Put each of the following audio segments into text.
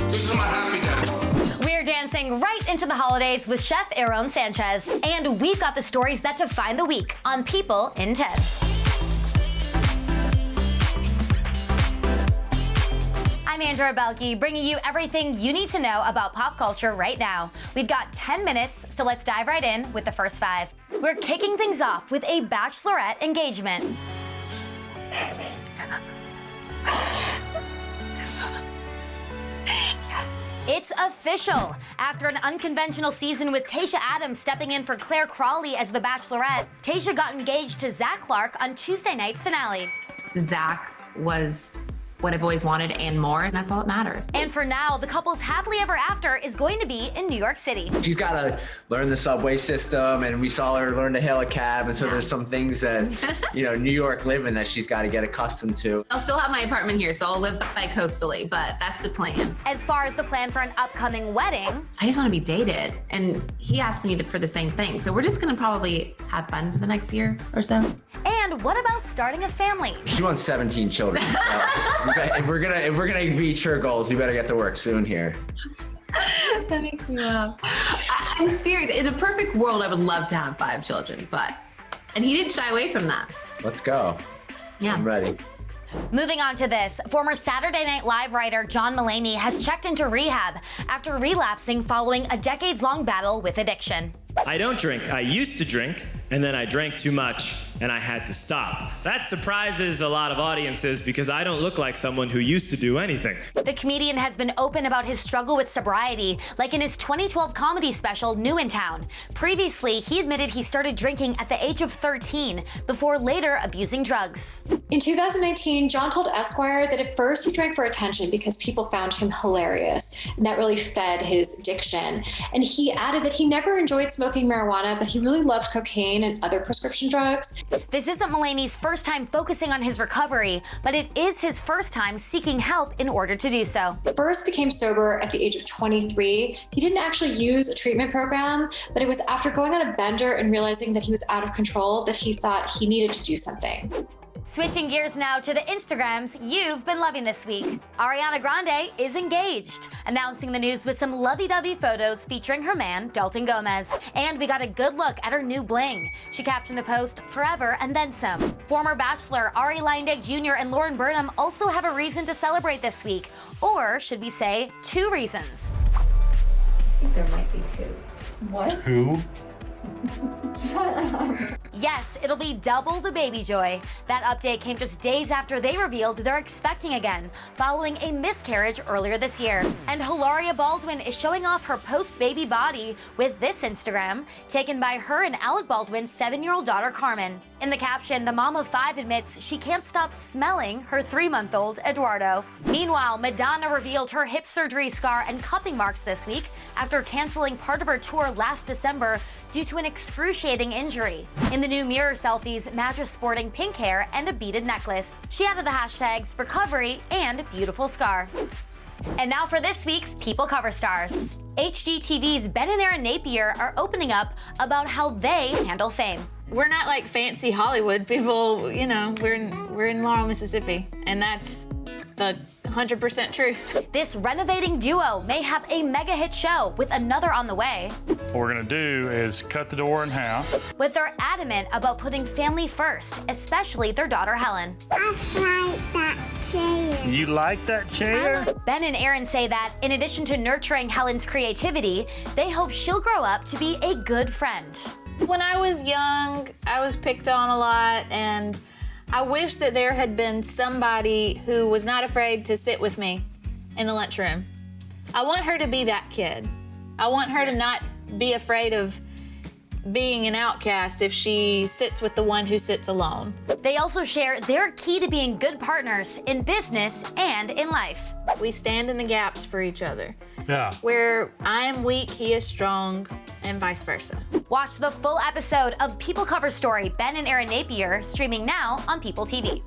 This is my happy dance. We're dancing right into the holidays with Chef Aarón Sánchez. And we've got the stories that define the week on People in 10. I'm Andrea Boehlke, bringing you everything you need to know about pop culture right now. We've got 10 minutes, so let's dive right in with the first 5. We're kicking things off with a Bachelorette engagement. It's official. After an unconventional season with Tayshia Adams stepping in for Claire Crawley as the Bachelorette, Tayshia got engaged to Zach Clark on Tuesday night's finale. Zach was what I've always wanted and more, and that's all that matters. And for now, the couple's happily ever after is going to be in New York City. She's got to learn the subway system, and we saw her learn to hail a cab, and so there's some things that, you know, New York living that she's got to get accustomed to. I'll still have my apartment here, so I'll live bi-coastally, but that's the plan. As far as the plan for an upcoming wedding, I just want to be dated, and he asked me for the same thing, so we're just gonna probably have fun for the next year or so. And what about starting a family? She wants 17 children. So if we're gonna reach her goals, we better get to work soon here. That makes me laugh. I'm serious. In a perfect world, I would love to have 5 children, and he didn't shy away from that. Let's go. Yeah. I'm ready. Moving on to this, former Saturday Night Live writer John Mulaney has checked into rehab after relapsing following a decades-long battle with addiction. I don't drink. I used to drink, and then I drank too much, and I had to stop. That surprises a lot of audiences because I don't look like someone who used to do anything. The comedian has been open about his struggle with sobriety, like in his 2012 comedy special, New in Town. Previously, he admitted he started drinking at the age of 13 before later abusing drugs. In 2019, John told Esquire that at first he drank for attention because people found him hilarious, and that really fed his addiction. And he added that he never enjoyed smoking marijuana, but he really loved cocaine and other prescription drugs. This isn't Mulaney's first time focusing on his recovery, but it is his first time seeking help in order to do so. First became sober at the age of 23. He didn't actually use a treatment program, but it was after going on a bender and realizing that he was out of control that he thought he needed to do something. Switching gears now to the Instagrams you've been loving this week. Ariana Grande is engaged, announcing the news with some lovey-dovey photos featuring her man, Dalton Gomez. And we got a good look at her new bling. She captioned the post, "Forever and then some." Former Bachelor Ari Leindig Jr. and Lauren Burnham also have a reason to celebrate this week. Or should we say, 2 reasons. I think there might be 2. What? 2? Yes, it'll be double the baby joy. That update came just days after they revealed they're expecting again, following a miscarriage earlier this year. And Hilaria Baldwin is showing off her post-baby body with this Instagram, taken by her and Alec Baldwin's 7-year-old daughter, Carmen. In the caption, the mom of 5 admits she can't stop smelling her 3-month-old Eduardo. Meanwhile, Madonna revealed her hip surgery scar and cupping marks this week after canceling part of her tour last December due to an excruciating injury. In the new mirror selfies, Madge is sporting pink hair and a beaded necklace. She added the hashtags recovery and beautiful scar. And now for this week's People Cover Stars. HGTV's Ben and Erin Napier are opening up about how they handle fame. We're not like fancy Hollywood people, you know, we're in Laurel, Mississippi, and that's the 100% truth. This renovating duo may have a mega hit show with another on the way. What we're gonna do is cut the door in half. But they're adamant about putting family first, especially their daughter Helen. I like that chair. You like that chair? Ben and Erin say that in addition to nurturing Helen's creativity, they hope she'll grow up to be a good friend. When I was young, I was picked on a lot, and I wish that there had been somebody who was not afraid to sit with me in the lunchroom. I want her to be that kid. I want her to not be afraid of being an outcast if she sits with the one who sits alone. They also share their key to being good partners in business and in life. We stand in the gaps for each other. Yeah. Where I am weak, he is strong, and vice versa. Watch the full episode of People Cover Story, Ben and Erin Napier, streaming now on PeopleTV.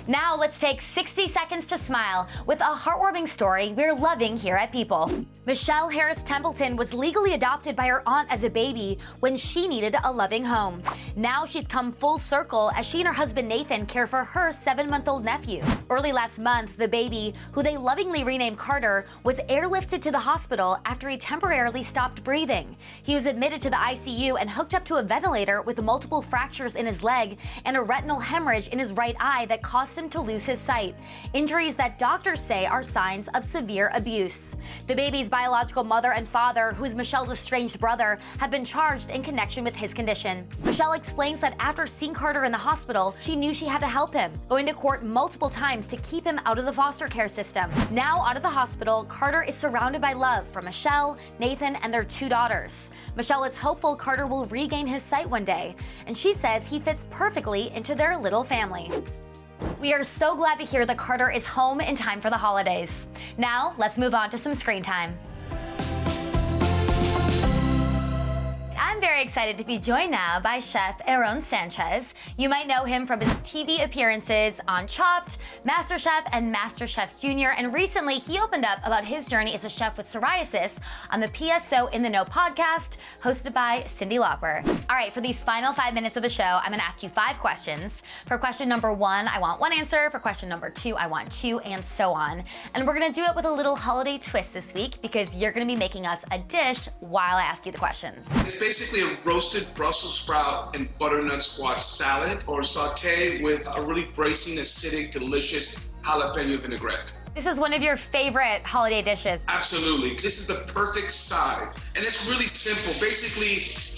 Now let's take 60 seconds to smile with a heartwarming story we're loving here at People. Michelle Harris Templeton was legally adopted by her aunt as a baby when she needed a loving home. Now she's come full circle as she and her husband Nathan care for her 7-month-old nephew. Early last month, the baby, who they lovingly renamed Carter, was airlifted to the hospital after he temporarily stopped breathing. He was admitted to the ICU and hooked up to a ventilator with multiple fractures in his leg and a retinal hemorrhage in his right eye that caused him to lose his sight. Injuries that doctors say are signs of severe abuse. The baby's biological mother and father, who is Michelle's estranged brother, have been charged in connection with his condition. Michelle explains that after seeing Carter in the hospital, she knew she had to help him, going to court multiple times to keep him out of the foster care system. Now out of the hospital, Carter is surrounded by love from Michelle, Nathan, and their 2 daughters. Michelle is hopeful Carter will regain his sight one day, and she says he fits perfectly into their little family. We are so glad to hear that Carter is home in time for the holidays. Now, let's move on to some screen time. I'm very excited to be joined now by Chef Aarón Sánchez. You might know him from his TV appearances on Chopped, MasterChef, and MasterChef Junior, and recently he opened up about his journey as a chef with psoriasis on the PSO in the Know podcast, hosted by Cyndi Lauper. All right, for these final 5 minutes of the show, I'm gonna ask you 5 questions. For question number 1, I want 1 answer. For question number 2, I want 2, and so on. And we're gonna do it with a little holiday twist this week because you're gonna be making us a dish while I ask you the questions. It's basically a roasted Brussels sprout and butternut squash salad, or saute with a really bracing, acidic, delicious jalapeno vinaigrette. This is one of your favorite holiday dishes. Absolutely. This is the perfect side. And it's really simple. Basically,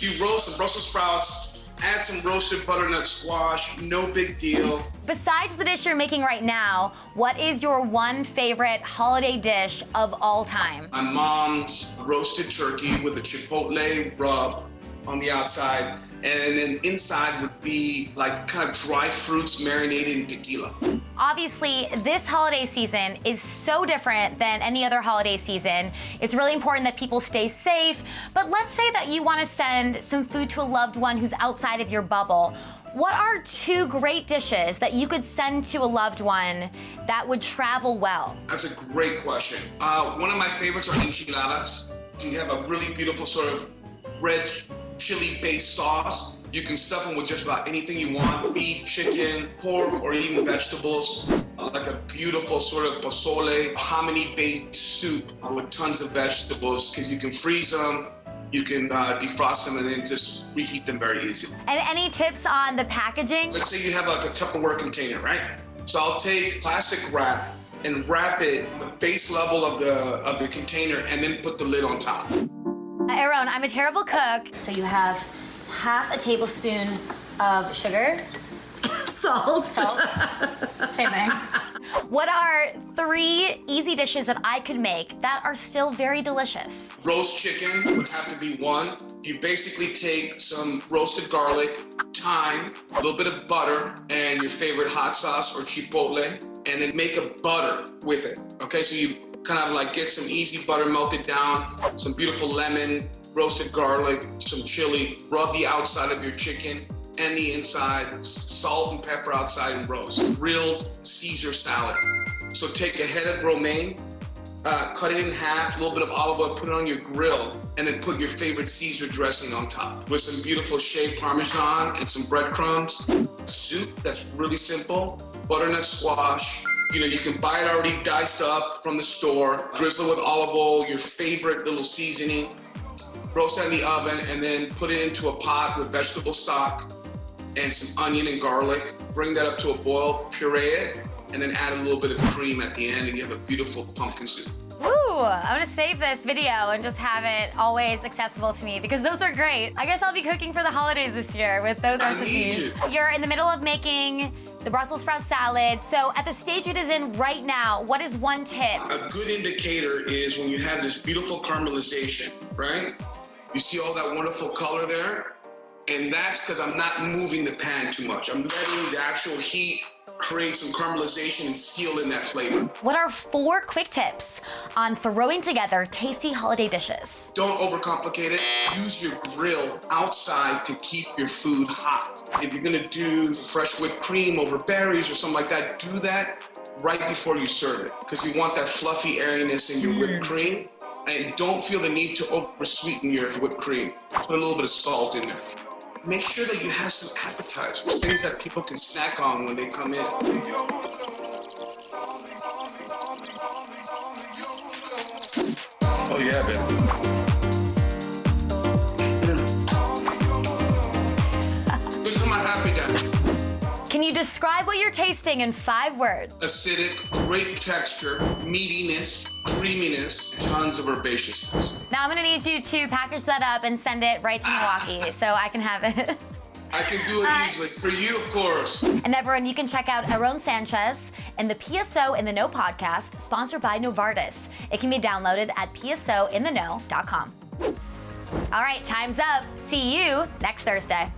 you roast some Brussels sprouts, add some roasted butternut squash, no big deal. Besides the dish you're making right now, what is your one favorite holiday dish of all time? My mom's roasted turkey with a chipotle rub on the outside, and then inside would be like kind of dry fruits marinated in tequila. Obviously, this holiday season is so different than any other holiday season. It's really important that people stay safe, but let's say that you want to send some food to a loved one who's outside of your bubble. What are 2 great dishes that you could send to a loved one that would travel well? That's a great question. One of my favorites are enchiladas. You have a really beautiful sort of red chili-based sauce. You can stuff them with just about anything you want, beef, chicken, pork, or even vegetables. Like a beautiful sort of pozole, hominy-baked soup with tons of vegetables, because you can freeze them, you can defrost them, and then just reheat them very easily. And any tips on the packaging? Let's say you have like a Tupperware container, right? So I'll take plastic wrap and wrap it the base level of the container, and then put the lid on top. Aarón, I'm a terrible cook. So you have half a tablespoon of sugar. Salt. Same thing. What are 3 easy dishes that I could make that are still very delicious? Roast chicken would have to be one. You basically take some roasted garlic, thyme, a little bit of butter, and your favorite hot sauce or chipotle, and then make a butter with it. Okay, so you kind of like get some easy butter melted down, some beautiful lemon, roasted garlic, some chili, rub the outside of your chicken and the inside, salt and pepper outside, and roast. Grilled Caesar salad. So take a head of romaine, cut it in half, a little bit of olive oil, put it on your grill, and then put your favorite Caesar dressing on top with some beautiful shaved Parmesan and some breadcrumbs. Soup that's really simple, butternut squash. You know, you can buy it already diced up from the store, drizzle with olive oil, your favorite little seasoning, roast that in the oven, and then put it into a pot with vegetable stock and some onion and garlic. Bring that up to a boil, puree it, and then add a little bit of cream at the end, and you have a beautiful pumpkin soup. Ooh, I'm gonna save this video and just have it always accessible to me because those are great. I guess I'll be cooking for the holidays this year with those recipes. You're in the middle of making the Brussels sprout salad. So at the stage it is in right now, what is one tip? A good indicator is when you have this beautiful caramelization, right? You see all that wonderful color there? And that's because I'm not moving the pan too much. I'm letting the actual heat create some caramelization and seal in that flavor. What are 4 quick tips on throwing together tasty holiday dishes? Don't overcomplicate it. Use your grill outside to keep your food hot. If you're gonna do fresh whipped cream over berries or something like that, do that right before you serve it, because you want that fluffy airiness in your whipped cream. And don't feel the need to over-sweeten your whipped cream. Put a little bit of salt in there. Make sure that you have some appetizers, things that people can snack on when they come in. Oh yeah, baby. This is my happy dance. Can you describe what you're tasting in 5 words? Acidic, great texture, meatiness, creaminess, tons of herbaceousness. Now I'm gonna need you to package that up and send it right to Milwaukee so I can have it. I can do it easily. For you, of course. And everyone, you can check out Aarón Sánchez and the PSO in the Know podcast, sponsored by Novartis. It can be downloaded at psointheknow.com. All right, time's up. See you next Thursday.